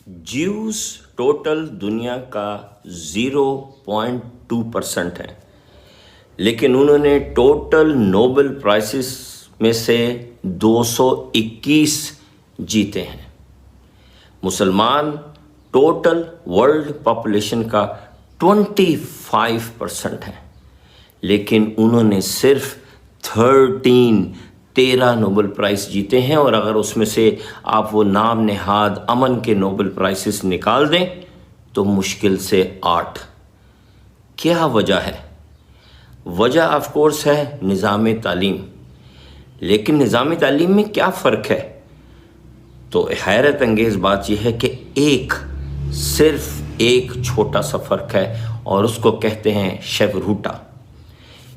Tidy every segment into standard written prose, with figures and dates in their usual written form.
Juice total दुनिया का 0.2% है, लेकिन उन्होंने टोटल नोबेल प्राइजेस में से 221 जीते हैं। मुसलमान टोटल वर्ल्ड पॉपुलेशन का 25% है, लेकिन उन्होंने सिर्फ 13 नोबेल प्राइज़ जीते हैं। और अगर उसमें से आप वो नाम नेहाद अमन के नोबेल प्राइजेस निकाल दें तो मुश्किल से 8। क्या वजह है? वजह ऑफ कोर्स है निज़ाम तालीम। लेकिन निज़ाम तालीम में क्या फ़र्क है? तो हैरत अंगेज़ बात यह है कि सिर्फ एक छोटा सा फ़र्क है, और उसको कहते हैं शेवरूटा।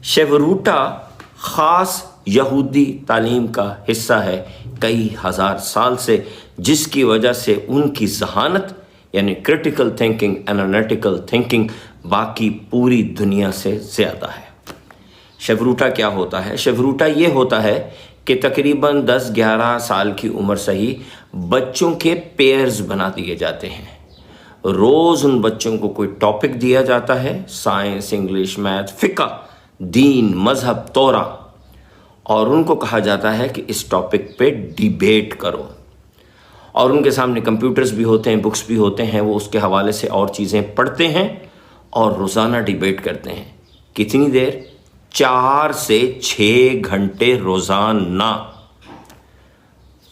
शेवरूटा ख़ास यहूदी तालीम का हिस्सा है कई हज़ार साल से, जिसकी वजह से उनकी ज़हानत यानी क्रिटिकल थिंकिंग, एनालिटिकल थिंकिंग बाकी पूरी दुनिया से ज़्यादा है। शेवरूटा क्या होता है? शेवरूटा ये होता है कि तकरीबन 10-11 साल की उम्र से ही बच्चों के पेयर्स बना दिए जाते हैं। रोज़ उन बच्चों को कोई टॉपिक दिया जाता है, साइंस, इंग्लिश, मैथ, फ़िक़्ह, दीन, मज़हब, तौरा, और उनको कहा जाता है कि इस टॉपिक पे डिबेट करो। और उनके सामने कंप्यूटर्स भी होते हैं, बुक्स भी होते हैं, वो उसके हवाले से और चीज़ें पढ़ते हैं और रोज़ाना डिबेट करते हैं। कितनी देर? 4 से 6 घंटे रोज़ाना।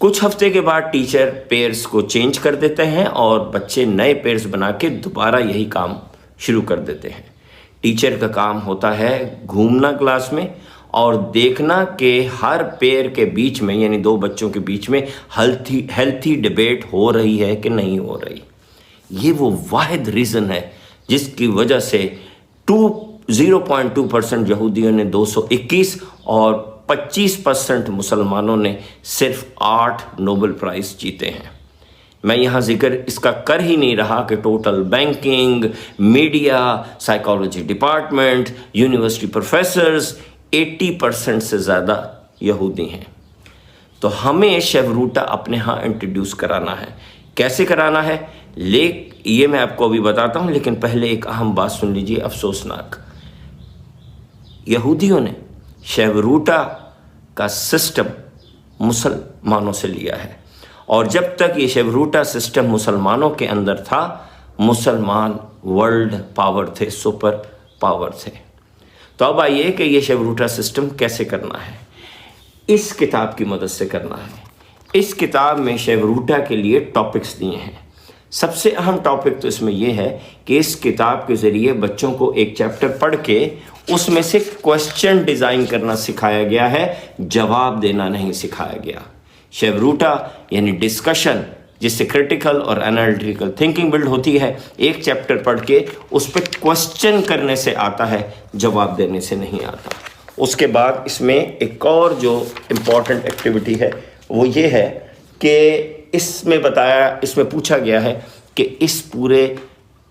कुछ हफ्ते के बाद टीचर पेयर्स को चेंज कर देते हैं और बच्चे नए पेयर्स बना के दोबारा यही काम शुरू कर देते हैं। टीचर का काम होता है घूमना क्लास में और देखना कि हर पेयर के बीच में यानी 2 बच्चों के बीच में हेल्थी डिबेट हो रही है कि नहीं हो रही। ये वो वाहिद रीज़न है जिसकी वजह से 0.2% यहूदियों ने 221 और 25% मुसलमानों ने सिर्फ 8 नोबेल प्राइज़ जीते हैं। मैं यहाँ जिक्र इसका कर ही नहीं रहा कि total banking, media, psychology department, university professors 80% से ज़्यादा यहूदी हैं। तो हमें शेवरूटा अपने यहाँ इंट्रोड्यूस कराना है। कैसे कराना है ये मैं आपको अभी बताता हूँ, लेकिन पहले एक अहम बात सुन लीजिए। अफसोसनाक, यहूदियों ने शेवरूटा का सिस्टम मुसलमानों से लिया है, और जब तक ये शेवरूटा सिस्टम मुसलमानों के अंदर था, मुसलमान वर्ल्ड पावर थे, सुपर पावर थे। तो अब आइए कि ये शेवरूटा सिस्टम कैसे करना है। इस किताब की मदद से करना है। इस किताब में शेवरूटा के लिए टॉपिक्स दिए हैं। सबसे अहम टॉपिक तो इसमें यह है कि इस किताब के ज़रिए बच्चों को एक चैप्टर पढ़ के उसमें से क्वेश्चन डिज़ाइन करना सिखाया गया है, जवाब देना नहीं सिखाया गया। शेवरूटा यानी डिस्कशन, जिससे क्रिटिकल और एनालिटिकल थिंकिंग बिल्ड होती है। एक चैप्टर पढ़ के उस पर क्वेश्चन करने से आता है, जवाब देने से नहीं आता। उसके बाद इसमें एक और जो इम्पॉर्टेंट एक्टिविटी है वो ये है कि इसमें पूछा गया है कि इस पूरे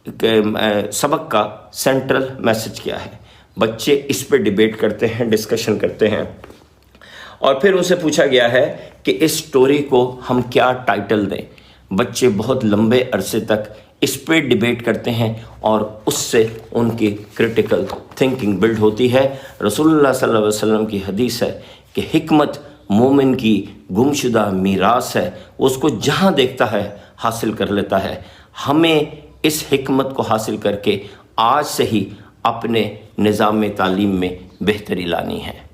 सबक का सेंट्रल मैसेज क्या है। बच्चे इस पे डिबेट करते हैं, डिस्कशन करते हैं, और फिर उनसे पूछा गया है कि इस स्टोरी को हम क्या टाइटल दें। बच्चे बहुत लंबे अरसे तक इस पे डिबेट करते हैं और उससे उनकी क्रिटिकल थिंकिंग बिल्ड होती है। रसूलुल्लाह सल्लल्लाहु अलैहि वसल्लम की हदीस है कि हिकमत मोमिन की गुमशुदा मीरास है, उसको जहाँ देखता है हासिल कर लेता है। हमें इस हिकमत को हासिल करके आज से ही अपने निज़ाम तालीम में बेहतरी लानी है।